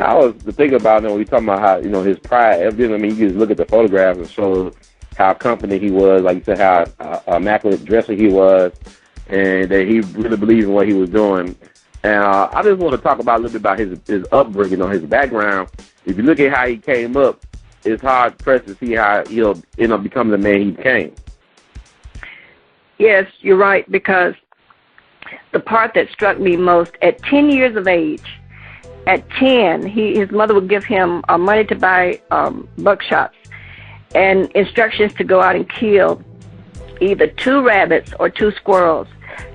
I was thinking about when we talking about how, his pride. Evidently, I mean, you just look at the photographs and show how confident he was, like you said, how immaculate dresser he was, and that he really believed in what he was doing. And I just want to talk about a little bit about his upbringing, his background. If you look at how he came up, it's hard pressed to see how he'll end up becoming the man he became. Yes, you're right, because the part that struck me most, at 10 years of age, at 10, his mother would give him money to buy buckshots and instructions to go out and kill either 2 rabbits or 2 squirrels.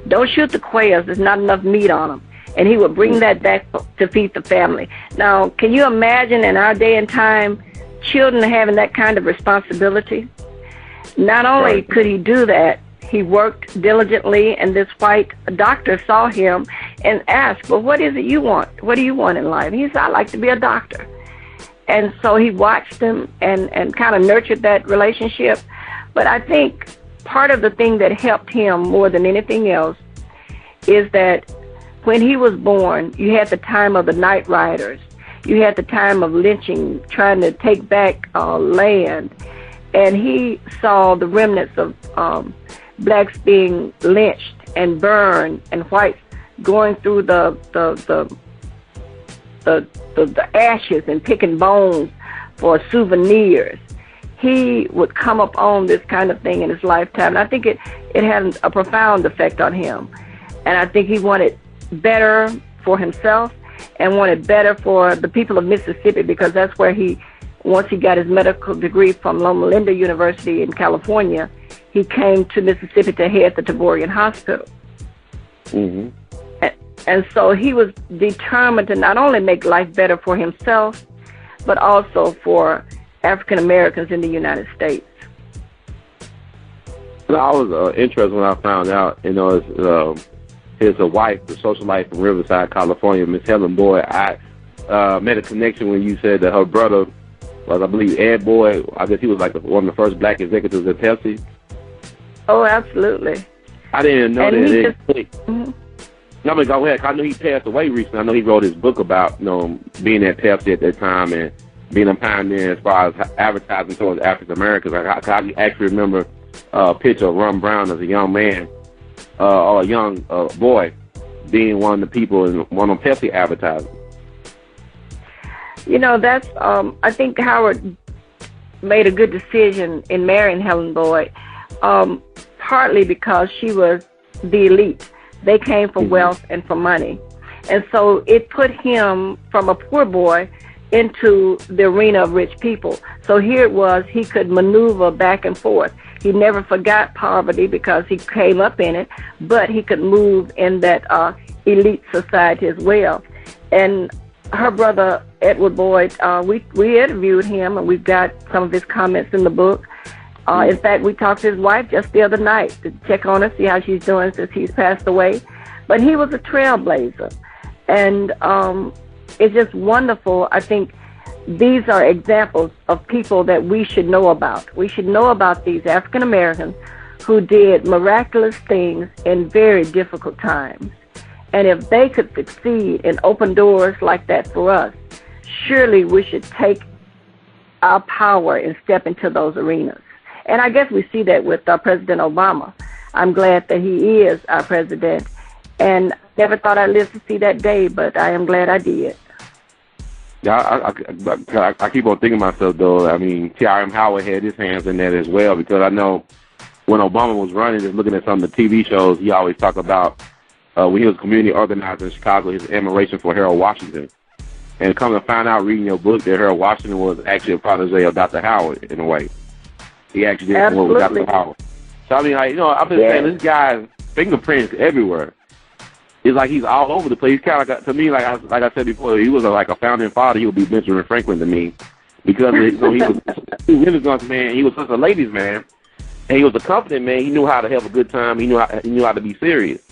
Don't shoot the quails. There's not enough meat on them. And he would bring that back to feed the family. Now, can you imagine in our day and time, children having that kind of responsibility? Not only could he do that, he worked diligently, and this white doctor saw him and asked, well, what is it you want? What do you want in life? He said, I'd like to be a doctor. And so he watched him and kind of nurtured that relationship. But I think part of the thing that helped him more than anything else is that when he was born, you had the time of the night riders. You had the time of lynching, trying to take back land. And he saw the remnants of blacks being lynched and burned, and whites going through the ashes and picking bones for souvenirs. He would come upon this kind of thing in his lifetime, and I think it had a profound effect on him. And I think he wanted better for himself and wanted better for the people of Mississippi, because that's where once he got his medical degree from Loma Linda University in California, he came to Mississippi to head the Taborian Hospital. Mm-hmm. And so he was determined to not only make life better for himself, but also for African Americans in the United States. Well, I was interested when I found out, his wife, the socialite from Riverside, California, Miss Helen Boyd. I made a connection when you said that her brother was, I believe, Ed Boyd. I guess he was like one of the first black executives at Pepsi. Oh, absolutely. I didn't know and that. Mm-hmm. No, but go ahead. I know he passed away recently. I know he wrote his book about being at Pepsi at that time and being a pioneer as far as advertising towards African Americans. I actually remember a picture of Ron Brown as a young man or a young boy being one of the people in one of Pepsi advertising. That's I think Howard made a good decision in marrying Helen Boyd, partly because she was the elite. They came for wealth and for money. And so it put him from a poor boy into the arena of rich people. So here it was, he could maneuver back and forth. He never forgot poverty because he came up in it, but he could move in that elite society as well. And her brother, Edward Boyd, we interviewed him, and we've got some of his comments in the book. In fact, we talked to his wife just the other night to check on her, see how she's doing since he's passed away. But he was a trailblazer. And it's just wonderful. I think these are examples of people that we should know about. We should know about these African Americans who did miraculous things in very difficult times. And if they could succeed and open doors like that for us, surely we should take our power and step into those arenas. And I guess we see that with President Obama. I'm glad that he is our president. And never thought I'd live to see that day, but I am glad I did. Yeah, I keep on thinking to myself, though, I mean, T.R.M. Howard had his hands in that as well, because I know when Obama was running, just looking at some of the TV shows, he always talked about when he was community organizer in Chicago, his admiration for Harold Washington. And come to find out, reading your book, that Harold Washington was actually a protege of Dr. Howard, in a way. He actually did work with Dr. Howard. So, I mean, I'm just saying, this guy's fingerprints everywhere. It's like he's all over the place. He's kind of like, to me, like I said before, he was like a founding father. He would be Benjamin Franklin to me, because he was a Renaissance man. He was such a ladies' man, and he was a company man. He knew how to have a good time. He knew how to be serious,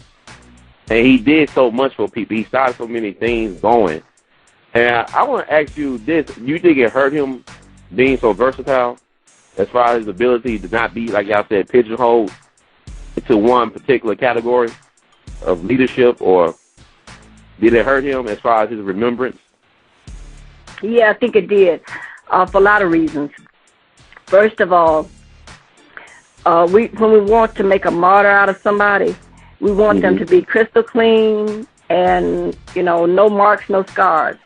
and he did so much for people. He started so many things going. And I want to ask you this: do you think it hurt him being so versatile, as far as his ability to not be, like y'all said, pigeonholed into one particular category of leadership, or did it hurt him as far as his remembrance? Yeah, I think it did, for a lot of reasons. First of all, when we want to make a martyr out of somebody, we want them to be crystal clean and, no marks, no scars.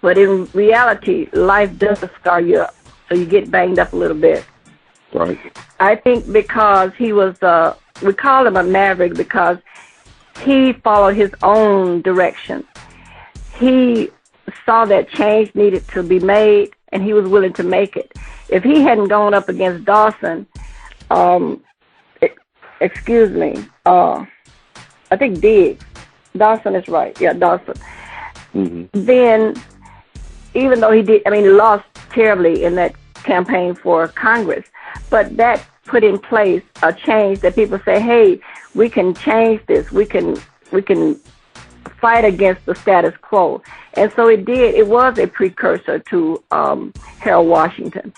But in reality, life does scar you up, so you get banged up a little bit. Right. I think because he was, we call him a maverick because he followed his own direction. He saw that change needed to be made, and he was willing to make it. If he hadn't gone up against Dawson, I think Diggs. Dawson is right. Yeah, Dawson. Then, even though he lost terribly in that campaign for Congress, but that put in place a change that people say, hey, we can change this. We can fight against the status quo. And so it did. It was a precursor to Harold Washington.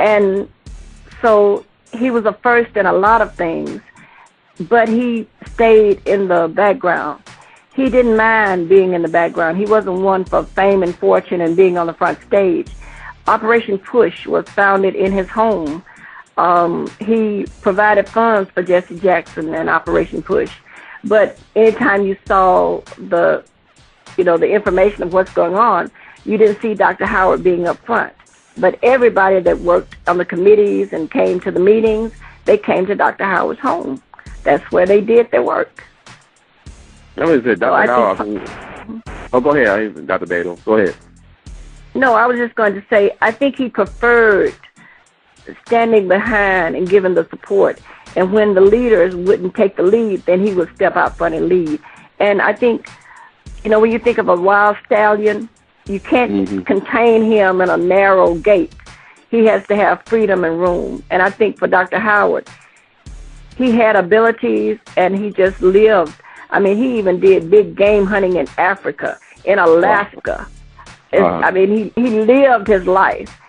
And so he was a first in a lot of things, but he stayed in the background. He didn't mind being in the background. He wasn't one for fame and fortune and being on the front stage. Operation Push was founded in his home. He provided funds for Jesse Jackson and Operation Push. But anytime you saw the information of what's going on, you didn't see Dr. Howard being up front. But everybody that worked on the committees and came to the meetings, they came to Dr. Howard's home. That's where they did their work. I was say, Dr. Howard. Go ahead, Dr. Beito. Go ahead. No, I was just going to say, I think he preferred standing behind and giving the support. And when the leaders wouldn't take the lead, then he would step out front and lead. And I think, when you think of a wild stallion, you can't contain him in a narrow gate. He has to have freedom and room. And I think for Dr. Howard, he had abilities and he just lived. He even did big game hunting in Africa, in Alaska. He lived his life.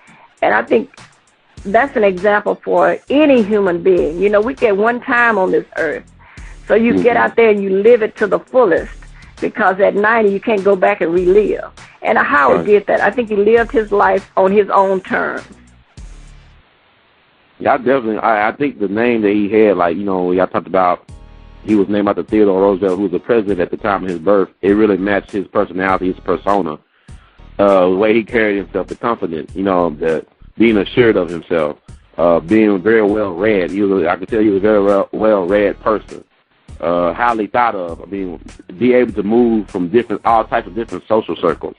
And I think that's an example for any human being. We get one time on this earth. So you get out there and you live it to the fullest, because at 90 you can't go back and relive. And Howard did that. I think he lived his life on his own terms. Yeah, I think the name that he had, y'all talked about, he was named after Theodore Roosevelt, who was the president at the time of his birth. It really matched his personality, his persona, the way he carried himself, the confidence, that being assured of himself, being very well read. I could tell he was a very well read person, highly thought of. Be able to move from all types of different social circles.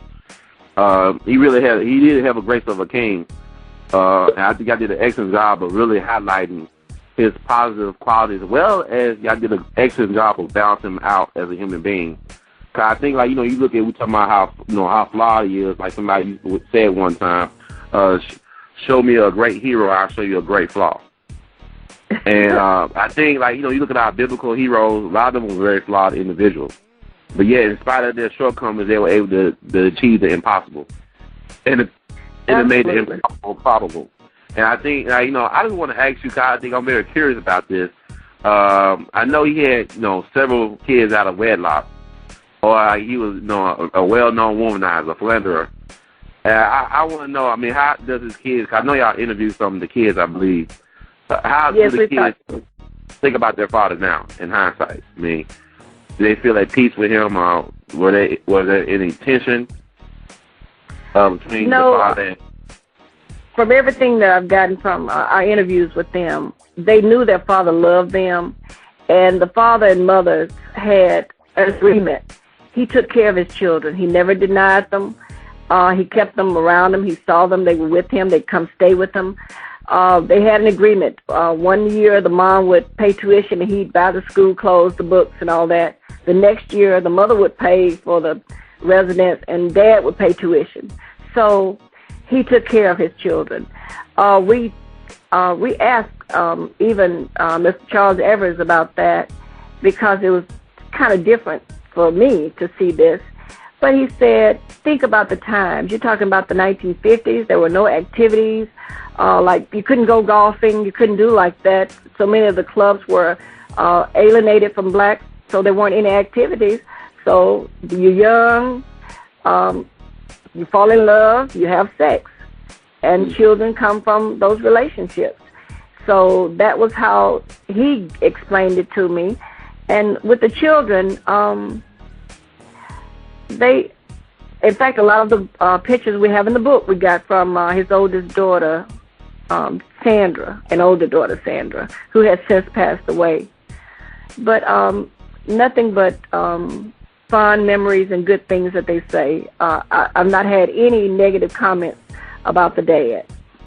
He did have a grace of a king. And I think I did an excellent job of really highlighting his positive qualities, as well as y'all did an excellent job of balancing him out as a human being. Cause I think, you look at, we talking about how flawed he is. Like somebody said one time, show me a great hero, I'll show you a great flaw. And I think, you look at our biblical heroes, a lot of them were very flawed individuals. But yet, in spite of their shortcomings, they were able to achieve the impossible. And it made the impossible probable. And I think, I just want to ask you, because I think I'm very curious about this. I know he had, several kids out of wedlock, or he was, a well-known womanizer, a philanderer. I want to know, how does his kids, cause I know y'all interviewed some of the kids, I believe. How do the kids think about their father now, in hindsight? Do they feel at peace with him, or was there any tension between the father and... From everything that I've gotten from our interviews with them, they knew their father loved them, and the father and mother had an agreement. He took care of his children. He never denied them. He kept them around him. He saw them. They were with him. They'd come stay with him. They had an agreement. 1 year, the mom would pay tuition, and he'd buy the school clothes, the books, and all that. The next year, the mother would pay for the residence, and dad would pay tuition. So he took care of his children. We asked even Mr. Charles Evers about that, because it was kind of different for me to see this. But he said, think about the times. You're talking about the 1950s. There were no activities. Like you couldn't go golfing. You couldn't do like that. So many of the clubs were alienated from blacks, so there weren't any activities. So you're young. You fall in love, you have sex, and children come from those relationships. So that was how he explained it to me. And with the children, in fact, a lot of the pictures we have in the book we got from his oldest daughter, Sandra, an older daughter, Sandra, who has since passed away. But nothing but fond memories and good things that they say. I've not had any negative comments about the dad.